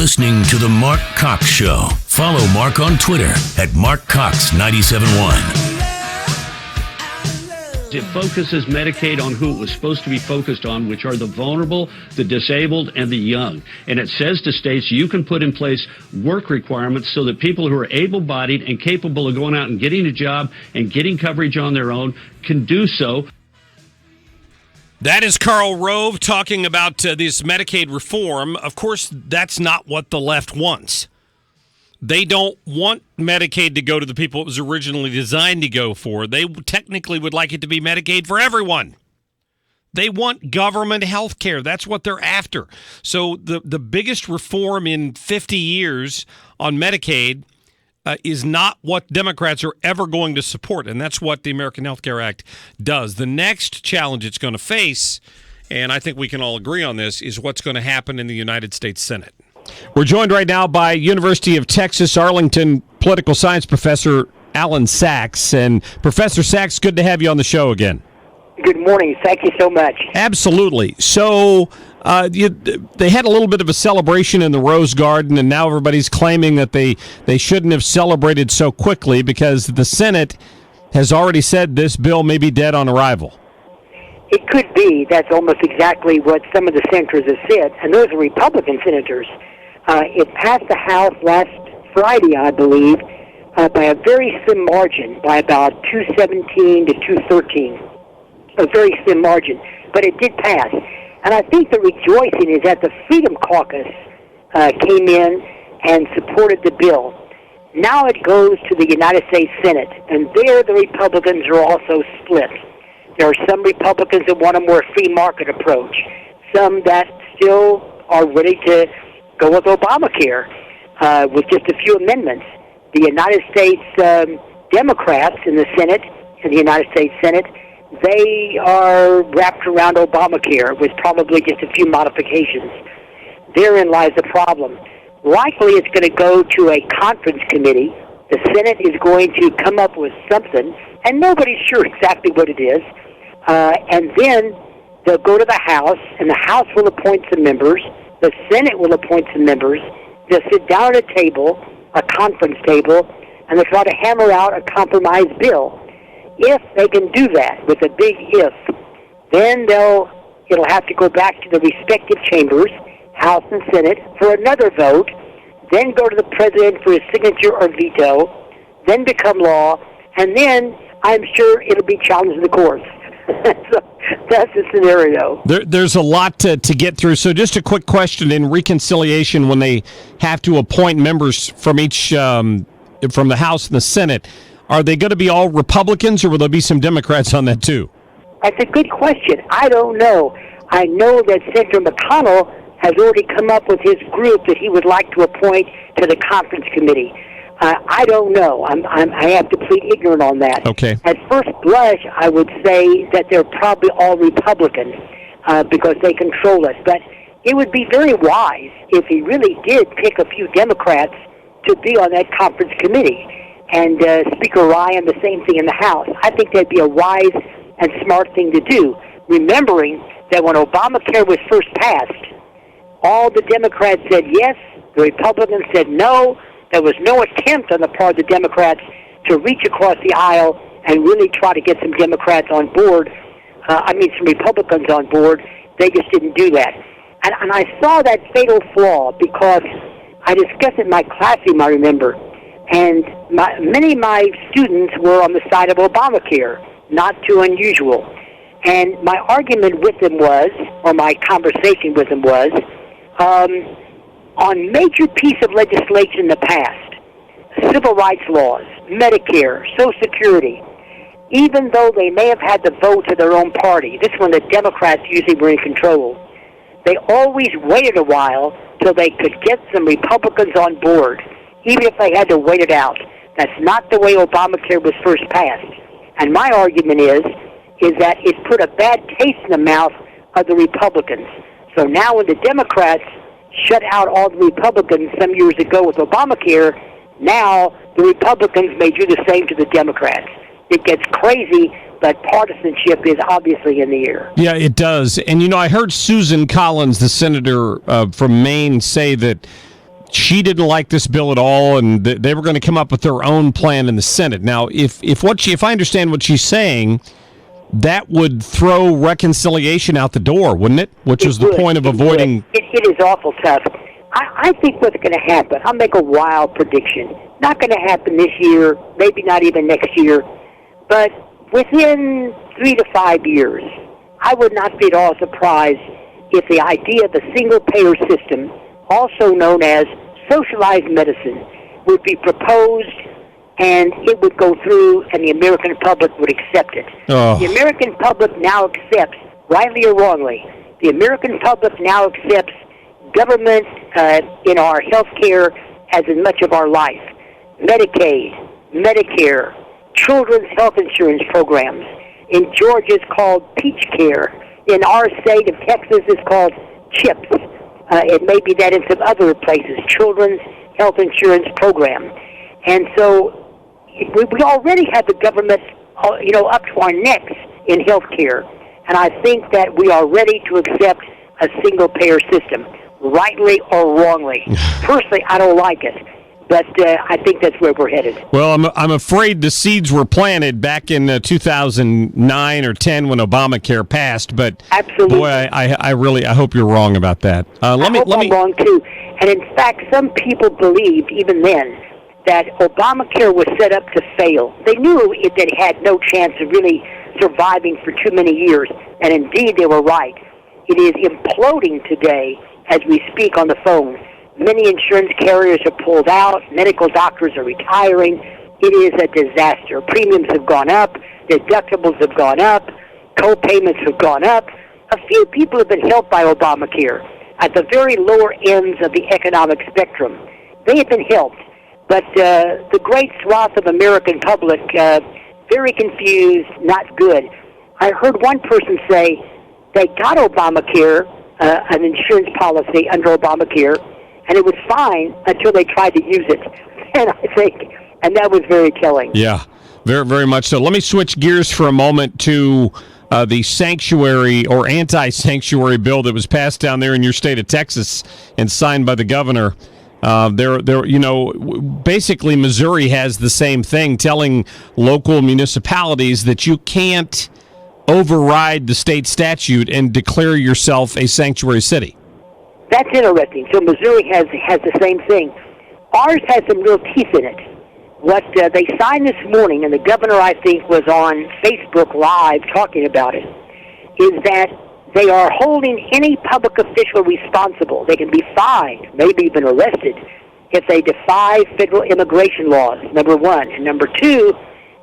listening to The Mark Cox Show. Follow Mark on Twitter at MarkCox971. It focuses Medicaid on who it was supposed to be focused on, which are the vulnerable, the disabled, and the young. And it says to states you can put in place work requirements so that people who are able-bodied and capable of going out and getting a job and getting coverage on their own can do so. That is Karl Rove talking about this Medicaid reform. Of course, that's not what the left wants. They don't want Medicaid to go to the people it was originally designed to go for. They technically would like it to be Medicaid for everyone. They want government health care. That's what they're after. So the biggest reform in 50 years on Medicaid is not what Democrats are ever going to support, and that's what the American Health Care Act does. The next challenge it's going to face, and I think we can all agree on this, is what's going to happen in the United States Senate. We're joined right now by University of Texas Arlington political science professor Allan Saxe. And Professor Saxe, good to have you on the show again. Good morning. Thank you so much. Absolutely. So they had a little bit of a celebration in the Rose Garden, and now everybody's claiming that they shouldn't have celebrated so quickly because the Senate has already said this bill may be dead on arrival. It could be. That's almost exactly what some of the senators have said, and those are Republican senators. It passed the House last Friday, I believe, by a very slim margin, by about 217 to 213, a very slim margin. But it did pass. And I think the rejoicing is that the Freedom Caucus came in and supported the bill. Now it goes to the United States Senate, and there the Republicans are also split. There are some Republicans that want a more free market approach, some that still are ready to go with Obamacare with just a few amendments. The United States Democrats in the Senate, in the United States Senate, they are wrapped around Obamacare with probably just a few modifications. Therein lies the problem. Likely it's going to go to a conference committee. The Senate is going to come up with something, and nobody's sure exactly what it is. And then they'll go to the House, and the House will appoint some members. The Senate will appoint some members. They'll sit down at a table, a conference table, and they'll try to hammer out a compromise bill. If they can do that, with a big if, then it'll have to go back to the respective chambers, House and Senate, for another vote, then go to the President for his signature or veto, then become law, and then I'm sure it'll be challenged in the courts. So that's the scenario. There's a lot to get through. So just a quick question. In reconciliation, when they have to appoint members from each from the House and the Senate, are they going to be all Republicans, or will there be some Democrats on that too? That's a good question. I don't know. I know that Senator McConnell has already come up with his group that he would like to appoint to the conference committee. I don't know. I have to plead ignorant on that. Okay. At first blush, I would say that they're probably all Republicans because they control us. But it would be very wise if he really did pick a few Democrats to be on that conference committee. And Speaker Ryan, the same thing in the House. I think that'd be a wise and smart thing to do, remembering that when Obamacare was first passed, all the Democrats said yes, the Republicans said no. There was no attempt on the part of the Democrats to reach across the aisle and really try to get some Democrats on board. Some Republicans on board. They just didn't do that. And I saw that fatal flaw because I discussed it in my classroom, I remember. And many of my students were on the side of Obamacare, not too unusual. And my argument with them was, or my conversation with them was, on major piece of legislation in the past, civil rights laws, Medicare, Social Security, even though they may have had the votes of their own party, this one the Democrats usually were in control, they always waited a while till they could get some Republicans on board, even if they had to wait it out. That's not the way Obamacare was first passed. And my argument is that it put a bad taste in the mouth of the Republicans. So now when the Democrats shut out all the Republicans some years ago with Obamacare, now the Republicans may do the same to the Democrats. It gets crazy, but partisanship is obviously in the air. Yeah, it does. And, I heard Susan Collins, the senator from Maine, say that she didn't like this bill at all, and they were going to come up with their own plan in the Senate. Now, if I understand what she's saying, that would throw reconciliation out the door, wouldn't it? Which is the point of avoiding. It is awful tough. I think what's going to happen, I'll make a wild prediction. Not going to happen this year, maybe not even next year, but within 3 to 5 years, I would not be at all surprised if the idea of the single-payer system, also known as socialized medicine, would be proposed and it would go through and the American public would accept it. Oh. The American public now accepts, rightly or wrongly, the American public now accepts government in our health care as in much of our life. Medicaid, Medicare, children's health insurance programs. In Georgia, it's called Peach Care. In our state of Texas, it's called CHIPS. It may be that in some other places, children's health insurance program. And so we already have the government, up to our necks in health care. And I think that we are ready to accept a single-payer system, rightly or wrongly. Personally, I don't like it. But I think that's where we're headed. Well, I'm afraid the seeds were planted back in 2009 or 10 when Obamacare passed. But absolutely, boy, I hope you're wrong about that. I'm wrong too. And in fact, some people believed even then that Obamacare was set up to fail. They knew that it had no chance of really surviving for too many years, and indeed they were right. It is imploding today as we speak on the phone. Many insurance carriers are pulled out. Medical doctors are retiring. It is a disaster. Premiums have gone up. Deductibles have gone up. Co-payments have gone up. A few people have been helped by Obamacare at the very lower ends of the economic spectrum. They have been helped. But the great swath of American public, very confused, not good. I heard one person say they got Obamacare, an insurance policy under Obamacare, and it was fine until they tried to use it. And that was very telling. Yeah, very, very much so. Let me switch gears for a moment to the sanctuary or anti-sanctuary bill that was passed down there in your state of Texas and signed by the governor. Basically Missouri has the same thing, telling local municipalities that you can't override the state statute and declare yourself a sanctuary city. That's interesting. So Missouri has the same thing. Ours has some real teeth in it. What they signed this morning, and the governor, I think, was on Facebook Live talking about it, is that they are holding any public official responsible. They can be fined, maybe even arrested, if they defy federal immigration laws, number one. And number two,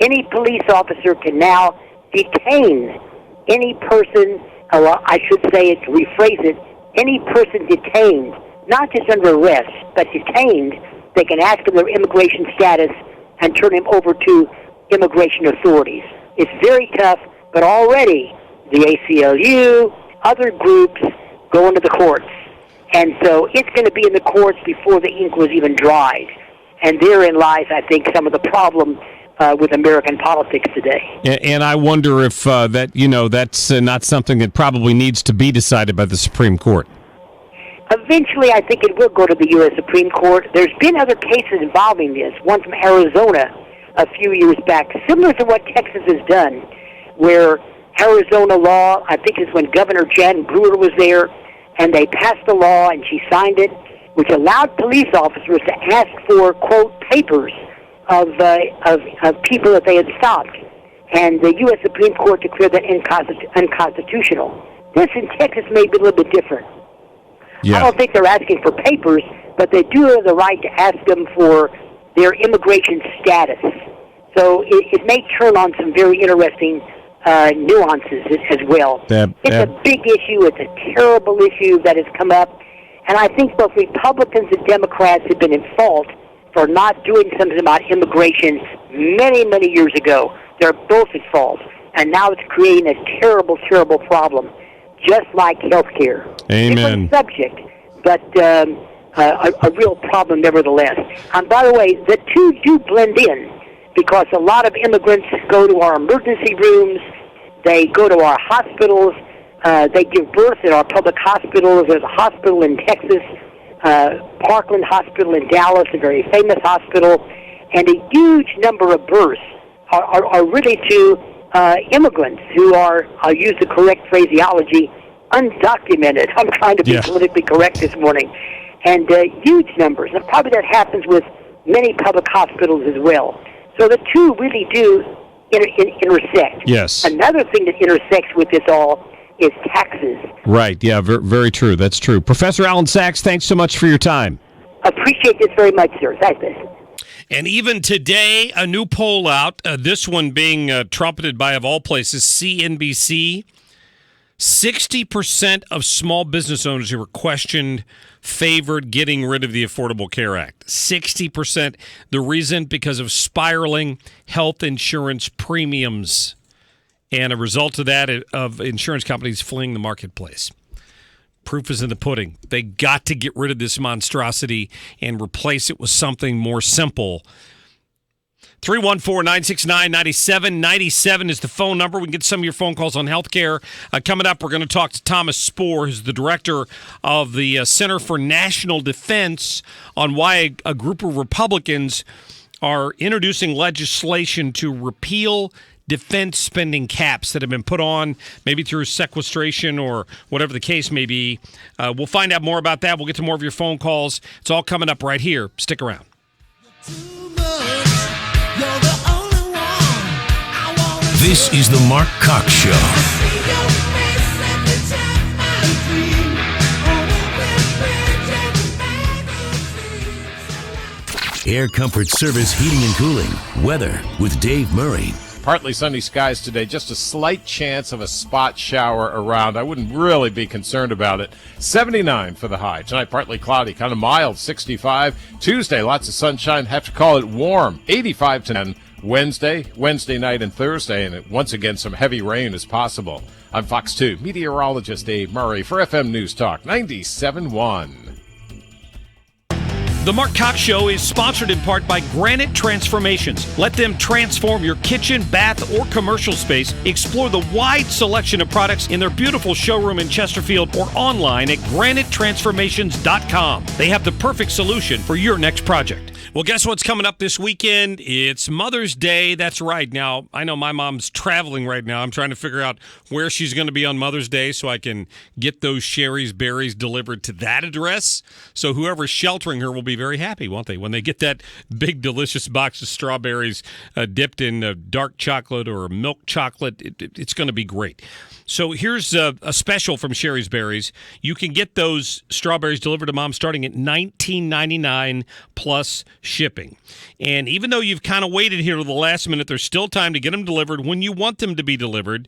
any police officer can now detain any person, or I should say it, to rephrase it, any person detained, not just under arrest, but detained, they can ask him their immigration status and turn him over to immigration authorities. It's very tough, but already the ACLU, other groups go into the courts. And so it's going to be in the courts before the ink was even dried. And therein lies, I think, some of the problem with American politics today. And I wonder if that's not something that probably needs to be decided by the Supreme Court. Eventually, I think it will go to the U.S. Supreme Court. There's been other cases involving this, one from Arizona a few years back, similar to what Texas has done, where Arizona law, I think is when Governor Jan Brewer was there, and they passed the law, and she signed it, which allowed police officers to ask for, quote, papers of people that they had stopped. And the U.S. Supreme Court declared that unconstitutional. This in Texas may be a little bit different. Yeah. I don't think they're asking for papers, but they do have the right to ask them for their immigration status. So it may turn on some very interesting nuances as well. It's a big issue. It's a terrible issue that has come up. And I think both Republicans and Democrats have been in fault for not doing something about immigration many, many years ago. They're both at fault. And now it's creating a terrible, terrible problem, just like health care. Amen. Different subject, but a real problem nevertheless. And by the way, the two do blend in, because a lot of immigrants go to our emergency rooms, they go to our hospitals, they give birth at our public hospitals. There's a hospital in Texas Parkland Hospital in Dallas, a very famous hospital, and a huge number of births are really to immigrants who are, I'll use the correct phraseology, undocumented. I'm trying to be politically correct this morning. And huge numbers. And probably that happens with many public hospitals as well. So the two really do intersect. Yes. Another thing that intersects with this all is taxes. Right, yeah, very true. That's true. Professor Allan Saxe, thanks so much for your time. Appreciate this very much, sir. Thanks. And even today, a new poll out, this one being trumpeted by, of all places, CNBC. 60% of small business owners who were questioned favored getting rid of the Affordable Care Act. 60%. The reason? Because of spiraling health insurance premiums. And a result of that, of insurance companies fleeing the marketplace. Proof is in the pudding. They got to get rid of this monstrosity and replace it with something more simple. 314-969-9797 is the phone number. We can get some of your phone calls on healthcare. Coming up, we're going to talk to Thomas Spohr, who's the director of the Center for National Defense, on why a group of Republicans are introducing legislation to repeal defense spending caps that have been put on, maybe through sequestration or whatever the case may be. We'll find out more about that. We'll get to more of your phone calls. It's all coming up right here. Stick around. This is the Mark Cox Show. Air Comfort Service Heating and Cooling. Weather with Dave Murray. Partly sunny skies today, just a slight chance of a spot shower around. I wouldn't really be concerned about it. 79 for the high. Tonight, partly cloudy, kind of mild, 65. Tuesday, lots of sunshine. Have to call it warm, 85 to 10. Wednesday night and Thursday, and once again, some heavy rain is possible. I'm Fox 2 meteorologist Dave Murray for FM News Talk 97.1. The Mark Cox Show is sponsored in part by Granite Transformations. Let them transform your kitchen, bath, or commercial space. Explore the wide selection of products in their beautiful showroom in Chesterfield or online at granitetransformations.com. They have the perfect solution for your next project. Well, guess what's coming up this weekend? It's Mother's Day. That's right. Now, I know my mom's traveling right now. I'm trying to figure out where she's going to be on Mother's Day so I can get those Sherry's Berries delivered to that address. So whoever's sheltering her will be very happy, won't they? When they get that big, delicious box of strawberries dipped in dark chocolate or milk chocolate, it's going to be great. So here's a special from Sherry's Berries. You can get those strawberries delivered to Mom starting at $19.99 plus shipping. And even though you've kind of waited here to the last minute, there's still time to get them delivered when you want them to be delivered.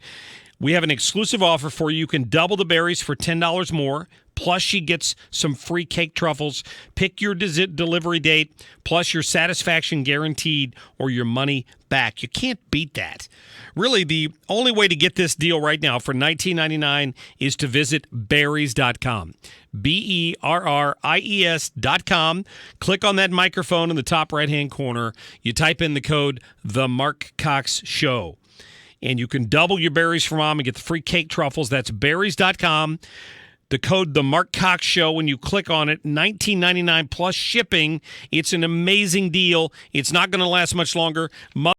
We have an exclusive offer for you. You can double the berries for $10 more. Plus, she gets some free cake truffles. Pick your delivery date, plus your satisfaction guaranteed or your money back. You can't beat that. Really, the only way to get this deal right now for $19.99 is to visit berries.com. BERRIES.com. Click on that microphone in the top right-hand corner. You type in the code The Mark Cox Show. And you can double your berries for Mom and get the free cake truffles. That's berries.com. The code The Mark Cox Show, when you click on it, $19.99 plus shipping. It's an amazing deal. It's not going to last much longer.